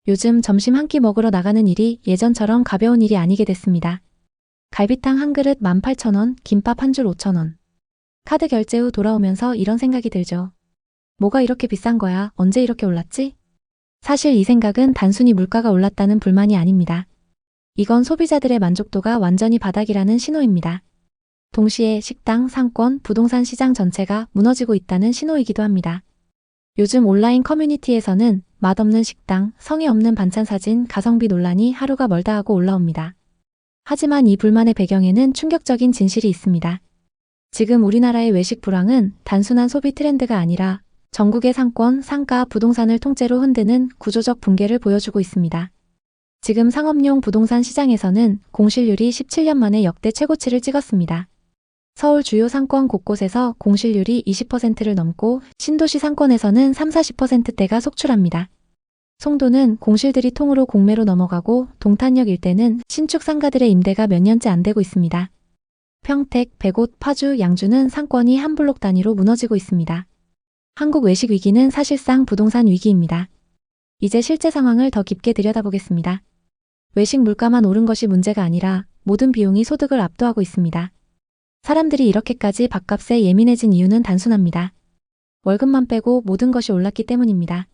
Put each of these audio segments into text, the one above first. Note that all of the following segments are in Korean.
요즘 점심 한 끼 먹으러 나가는 일이 예전처럼 가벼운 일이 아니게 됐습니다. 갈비탕 한 그릇 18,000원, 김밥 한 줄 5,000원. 카드 결제 후 돌아오면서 이런 생각이 들죠. 뭐가 이렇게 비싼 거야? 언제 이렇게 올랐지? 사실 이 생각은 단순히 물가가 올랐다는 불만이 아닙니다. 이건 소비자들의 만족도가 완전히 바닥이라는 신호입니다. 동시에 식당, 상권, 부동산 시장 전체가 무너지고 있다는 신호이기도 합니다. 요즘 온라인 커뮤니티에서는 맛없는 식당, 성의 없는 반찬 사진, 가성비 논란이 하루가 멀다 하고 올라옵니다. 하지만 이 불만의 배경에는 충격적인 진실이 있습니다. 지금 우리나라의 외식 불황은 단순한 소비 트렌드가 아니라 전국의 상권, 상가, 부동산을 통째로 흔드는 구조적 붕괴를 보여주고 있습니다. 지금 상업용 부동산 시장에서는 공실률이 17년 만에 역대 최고치를 찍었습니다. 서울 주요 상권 곳곳에서 공실률이 20%를 넘고 신도시 상권에서는 30-40%대가 속출합니다. 송도는 공실들이 통으로 공매로 넘어가고 동탄역 일대는 신축 상가들의 임대가 몇 년째 안 되고 있습니다. 평택, 백옷, 파주, 양주는 상권이 한 블록 단위로 무너지고 있습니다. 한국 외식 위기는 사실상 부동산 위기입니다. 이제 실제 상황을 더 깊게 들여다보겠습니다. 외식 물가만 오른 것이 문제가 아니라 모든 비용이 소득을 압도하고 있습니다. 사람들이 이렇게까지 밥값에 예민해진 이유는 단순합니다. 월급만 빼고 모든 것이 올랐기 때문입니다.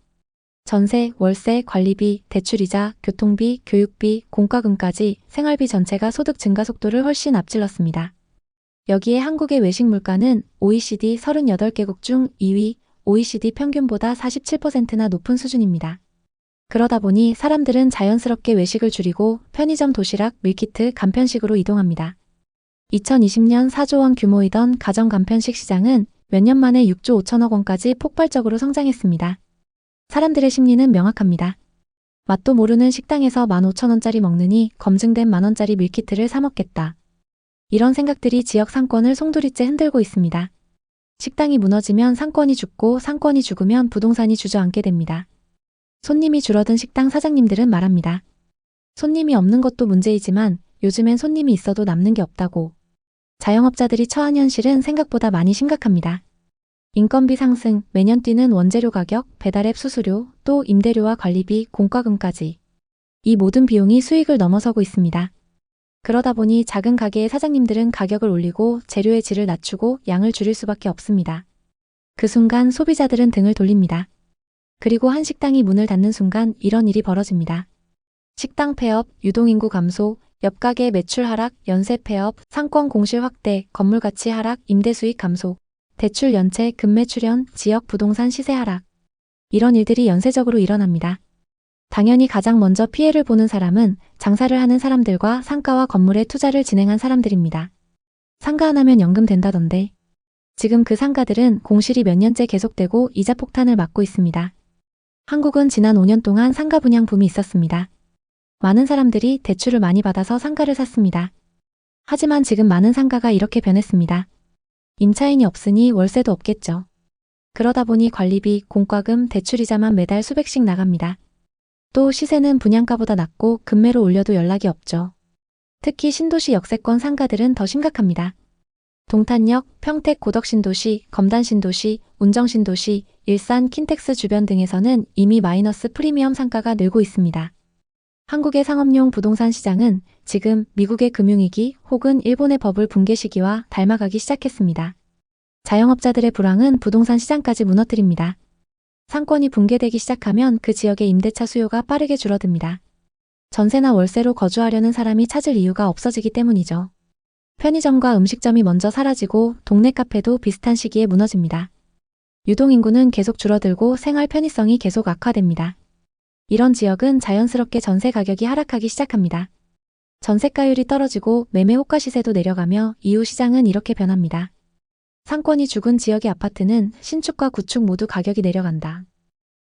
전세, 월세, 관리비, 대출이자, 교통비, 교육비, 공과금까지 생활비 전체가 소득 증가 속도를 훨씬 앞질렀습니다. 여기에 한국의 외식 물가는 OECD 38개국 중 2위, OECD 평균보다 47%나 높은 수준입니다. 그러다 보니 사람들은 자연스럽게 외식을 줄이고 편의점 도시락, 밀키트, 간편식으로 이동합니다. 2020년 4조 원 규모이던 가정 간편식 시장은 몇 년 만에 6조 5천억 원까지 폭발적으로 성장했습니다. 사람들의 심리는 명확합니다. 맛도 모르는 식당에서 15,000원짜리 먹느니 검증된 만원짜리 밀키트를 사 먹겠다. 이런 생각들이 지역 상권을 송두리째 흔들고 있습니다. 식당이 무너지면 상권이 죽고 상권이 죽으면 부동산이 주저앉게 됩니다. 손님이 줄어든 식당 사장님들은 말합니다. 손님이 없는 것도 문제이지만 요즘엔 손님이 있어도 남는 게 없다고. 자영업자들이 처한 현실은 생각보다 많이 심각합니다. 인건비 상승, 매년 뛰는 원재료 가격, 배달앱 수수료, 또 임대료와 관리비, 공과금까지. 이 모든 비용이 수익을 넘어서고 있습니다. 그러다 보니 작은 가게의 사장님들은 가격을 올리고 재료의 질을 낮추고 양을 줄일 수밖에 없습니다. 그 순간 소비자들은 등을 돌립니다. 그리고 한 식당이 문을 닫는 순간 이런 일이 벌어집니다. 식당 폐업, 유동인구 감소, 옆가게 매출 하락, 연쇄 폐업, 상권 공실 확대, 건물 가치 하락, 임대 수익 감소, 대출 연체, 급매 출현, 지역 부동산 시세 하락. 이런 일들이 연쇄적으로 일어납니다. 당연히 가장 먼저 피해를 보는 사람은 장사를 하는 사람들과 상가와 건물에 투자를 진행한 사람들입니다. 상가 하나면 연금 된다던데. 지금 그 상가들은 공실이 몇 년째 계속되고 이자 폭탄을 맞고 있습니다. 한국은 지난 5년 동안 상가 분양 붐이 있었습니다. 많은 사람들이 대출을 많이 받아서 상가를 샀습니다. 하지만 지금 많은 상가가 이렇게 변했습니다. 임차인이 없으니 월세도 없겠죠. 그러다 보니 관리비, 공과금, 대출이자만 매달 수백씩 나갑니다. 또 시세는 분양가보다 낮고 급매로 올려도 연락이 없죠. 특히 신도시 역세권 상가들은 더 심각합니다. 동탄역, 평택 고덕신도시, 검단신도시, 운정신도시, 일산, 킨텍스 주변 등에서는 이미 마이너스 프리미엄 상가가 늘고 있습니다. 한국의 상업용 부동산 시장은 지금 미국의 금융위기 혹은 일본의 버블 붕괴 시기와 닮아가기 시작했습니다. 자영업자들의 불황은 부동산 시장까지 무너뜨립니다. 상권이 붕괴되기 시작하면 그 지역의 임대차 수요가 빠르게 줄어듭니다. 전세나 월세로 거주하려는 사람이 찾을 이유가 없어지기 때문이죠. 편의점과 음식점이 먼저 사라지고 동네 카페도 비슷한 시기에 무너집니다. 유동인구는 계속 줄어들고 생활 편의성이 계속 악화됩니다. 이런 지역은 자연스럽게 전세 가격이 하락하기 시작합니다. 전세가율이 떨어지고 매매 호가 시세도 내려가며 이후 시장은 이렇게 변합니다. 상권이 죽은 지역의 아파트는 신축과 구축 모두 가격이 내려간다.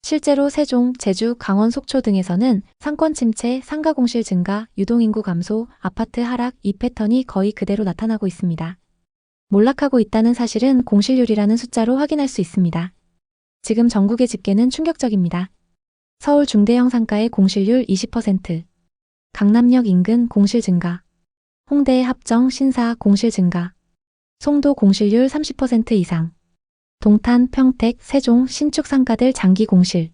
실제로 세종, 제주, 강원, 속초 등에서는 상권 침체, 상가 공실 증가, 유동인구 감소, 아파트 하락 이 패턴이 거의 그대로 나타나고 있습니다. 몰락하고 있다는 사실은 공실률이라는 숫자로 확인할 수 있습니다. 지금 전국의 집계는 충격적입니다. 서울 중대형 상가의 공실률 20%, 강남역 인근 공실 증가, 홍대 합정 신사 공실 증가, 송도 공실률 30% 이상, 동탄, 평택, 세종, 신축 상가들 장기 공실,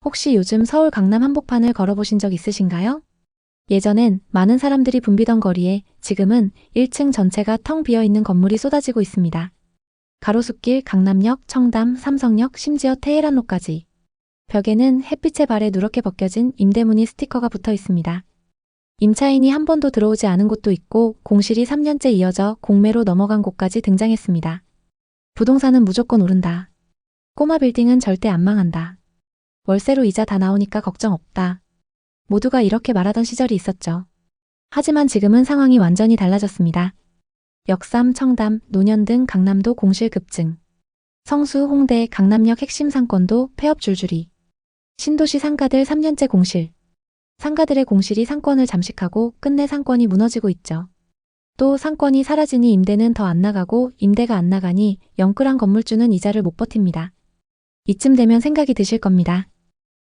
혹시 요즘 서울 강남 한복판을 걸어보신 적 있으신가요? 예전엔 많은 사람들이 붐비던 거리에 지금은 1층 전체가 텅 비어있는 건물이 쏟아지고 있습니다. 가로수길, 강남역, 청담, 삼성역, 심지어 테헤란로까지. 벽에는 햇빛의 발에 누렇게 벗겨진 임대문의 스티커가 붙어 있습니다. 임차인이 한 번도 들어오지 않은 곳도 있고 공실이 3년째 이어져 공매로 넘어간 곳까지 등장했습니다. 부동산은 무조건 오른다. 꼬마 빌딩은 절대 안 망한다. 월세로 이자 다 나오니까 걱정 없다. 모두가 이렇게 말하던 시절이 있었죠. 하지만 지금은 상황이 완전히 달라졌습니다. 역삼, 청담, 논현 등 강남도 공실 급증. 성수, 홍대, 강남역 핵심 상권도 폐업 줄줄이. 신도시 상가들 3년째 공실. 상가들의 공실이 상권을 잠식하고 끝내 상권이 무너지고 있죠. 또 상권이 사라지니 임대는 더 안 나가고 임대가 안 나가니 영끌한 건물주는 이자를 못 버팁니다. 이쯤 되면 생각이 드실 겁니다.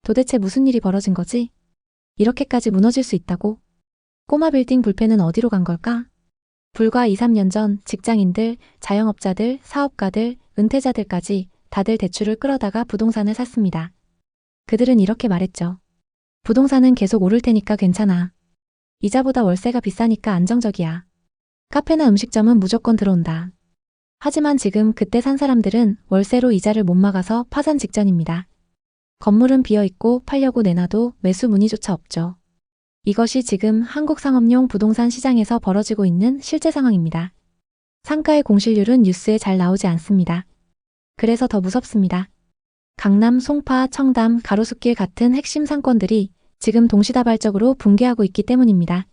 도대체 무슨 일이 벌어진 거지? 이렇게까지 무너질 수 있다고? 꼬마 빌딩 불패는 어디로 간 걸까? 불과 2, 3년 전 직장인들, 자영업자들, 사업가들, 은퇴자들까지 다들 대출을 끌어다가 부동산을 샀습니다. 그들은 이렇게 말했죠. 부동산은 계속 오를 테니까 괜찮아. 이자보다 월세가 비싸니까 안정적이야. 카페나 음식점은 무조건 들어온다. 하지만 지금 그때 산 사람들은 월세로 이자를 못 막아서 파산 직전입니다. 건물은 비어있고 팔려고 내놔도 매수 문의조차 없죠. 이것이 지금 한국 상업용 부동산 시장에서 벌어지고 있는 실제 상황입니다. 상가의 공실률은 뉴스에 잘 나오지 않습니다. 그래서 더 무섭습니다. 강남, 송파, 청담, 가로수길 같은 핵심 상권들이 지금 동시다발적으로 붕괴하고 있기 때문입니다.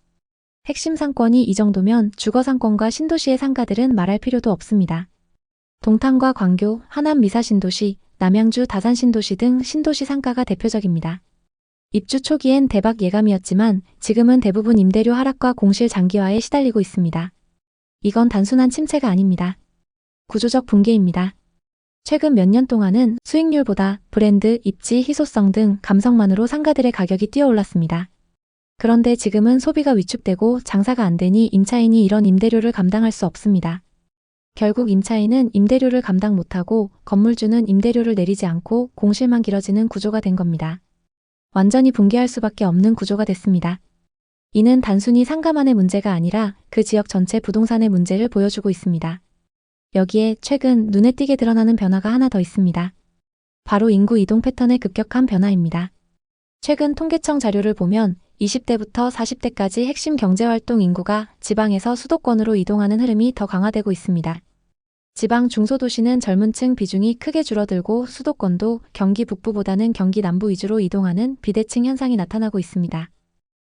핵심 상권이 이 정도면 주거 상권과 신도시의 상가들은 말할 필요도 없습니다. 동탄과 광교, 하남 미사신도시, 남양주 다산신도시 등 신도시 상가가 대표적입니다. 입주 초기엔 대박 예감이었지만 지금은 대부분 임대료 하락과 공실 장기화에 시달리고 있습니다. 이건 단순한 침체가 아닙니다. 구조적 붕괴입니다. 최근 몇 년 동안은 수익률보다 브랜드, 입지, 희소성 등 감성만으로 상가들의 가격이 뛰어올랐습니다. 그런데 지금은 소비가 위축되고 장사가 안 되니 임차인이 이런 임대료를 감당할 수 없습니다. 결국 임차인은 임대료를 감당 못하고 건물주는 임대료를 내리지 않고 공실만 길어지는 구조가 된 겁니다. 완전히 붕괴할 수밖에 없는 구조가 됐습니다. 이는 단순히 상가만의 문제가 아니라 그 지역 전체 부동산의 문제를 보여주고 있습니다. 여기에 최근 눈에 띄게 드러나는 변화가 하나 더 있습니다. 바로 인구 이동 패턴의 급격한 변화입니다. 최근 통계청 자료를 보면 20대부터 40대까지 핵심 경제활동 인구가 지방에서 수도권으로 이동하는 흐름이 더 강화되고 있습니다. 지방 중소도시는 젊은 층 비중이 크게 줄어들고 수도권도 경기 북부보다는 경기 남부 위주로 이동하는 비대칭 현상이 나타나고 있습니다.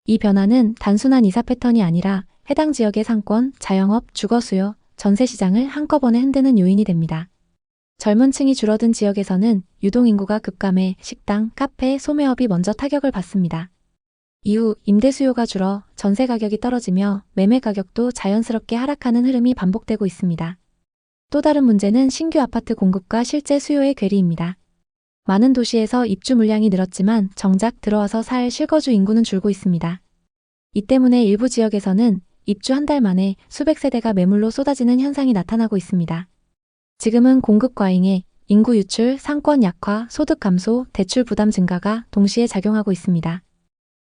이 변화는 단순한 이사 패턴이 아니라 해당 지역의 상권, 자영업, 주거 수요, 전세 시장을 한꺼번에 흔드는 요인이 됩니다. 젊은 층이 줄어든 지역에서는 유동인구가 급감해 식당, 카페, 소매업이 먼저 타격을 받습니다. 이후 임대 수요가 줄어 전세 가격이 떨어지며 매매 가격도 자연스럽게 하락하는 흐름이 반복되고 있습니다. 또 다른 문제는 신규 아파트 공급과 실제 수요의 괴리입니다. 많은 도시에서 입주 물량이 늘었지만 정작 들어와서 살 실거주 인구는 줄고 있습니다. 이 때문에 일부 지역에서는 입주 한 달 만에 수백 세대가 매물로 쏟아지는 현상이 나타나고 있습니다. 지금은 공급 과잉에 인구 유출, 상권 약화, 소득 감소, 대출 부담 증가가 동시에 작용하고 있습니다.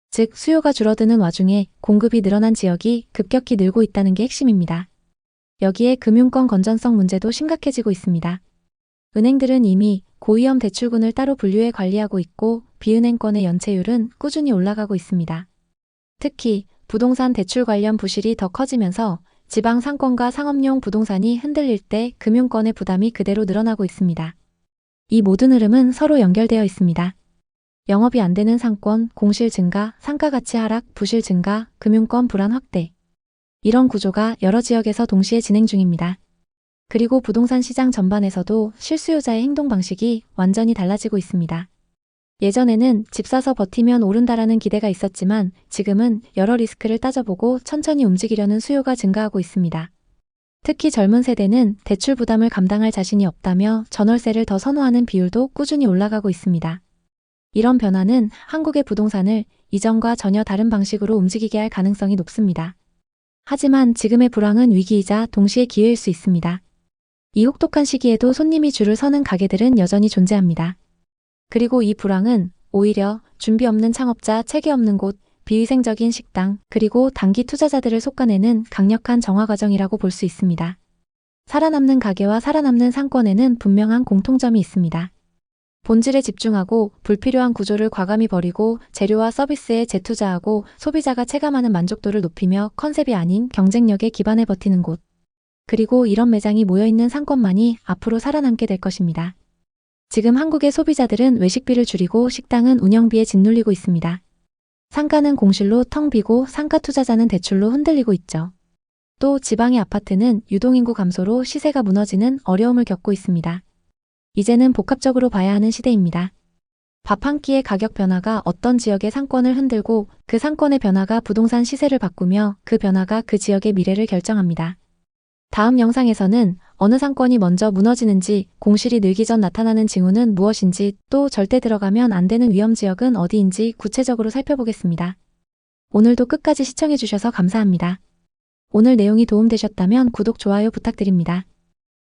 즉 수요가 줄어드는 와중에 공급이 늘어난 지역이 급격히 늘고 있다는 게 핵심입니다. 여기에 금융권 건전성 문제도 심각해지고 있습니다. 은행들은 이미 고위험 대출군을 따로 분류해 관리하고 있고 비은행권의 연체율은 꾸준히 올라가고 있습니다. 특히 부동산 대출 관련 부실이 더 커지면서 지방 상권과 상업용 부동산이 흔들릴 때 금융권의 부담이 그대로 늘어나고 있습니다. 이 모든 흐름은 서로 연결되어 있습니다. 영업이 안 되는 상권, 공실 증가, 상가 가치 하락, 부실 증가, 금융권 불안 확대. 이런 구조가 여러 지역에서 동시에 진행 중입니다. 그리고 부동산 시장 전반에서도 실수요자의 행동 방식이 완전히 달라지고 있습니다. 예전에는 집 사서 버티면 오른다라는 기대가 있었지만 지금은 여러 리스크를 따져보고 천천히 움직이려는 수요가 증가하고 있습니다. 특히 젊은 세대는 대출 부담을 감당할 자신이 없다며 전월세를 더 선호하는 비율도 꾸준히 올라가고 있습니다. 이런 변화는 한국의 부동산을 이전과 전혀 다른 방식으로 움직이게 할 가능성이 높습니다. 하지만 지금의 불황은 위기이자 동시에 기회일 수 있습니다. 이 혹독한 시기에도 손님이 줄을 서는 가게들은 여전히 존재합니다. 그리고 이 불황은 오히려 준비 없는 창업자, 체계 없는 곳, 비위생적인 식당, 그리고 단기 투자자들을 솎아내는 강력한 정화 과정이라고 볼 수 있습니다. 살아남는 가게와 살아남는 상권에는 분명한 공통점이 있습니다. 본질에 집중하고 불필요한 구조를 과감히 버리고 재료와 서비스에 재투자하고 소비자가 체감하는 만족도를 높이며 컨셉이 아닌 경쟁력에 기반해 버티는 곳. 그리고 이런 매장이 모여있는 상권만이 앞으로 살아남게 될 것입니다. 지금 한국의 소비자들은 외식비를 줄이고 식당은 운영비에 짓눌리고 있습니다. 상가는 공실로 텅 비고 상가 투자자는 대출로 흔들리고 있죠. 또 지방의 아파트는 유동인구 감소로 시세가 무너지는 어려움을 겪고 있습니다. 이제는 복합적으로 봐야 하는 시대입니다. 밥 한 끼의 가격 변화가 어떤 지역의 상권을 흔들고 그 상권의 변화가 부동산 시세를 바꾸며 그 변화가 그 지역의 미래를 결정합니다. 다음 영상에서는 어느 상권이 먼저 무너지는지, 공실이 늘기 전 나타나는 징후는 무엇인지, 또 절대 들어가면 안 되는 위험 지역은 어디인지 구체적으로 살펴보겠습니다. 오늘도 끝까지 시청해주셔서 감사합니다. 오늘 내용이 도움되셨다면 구독, 좋아요 부탁드립니다.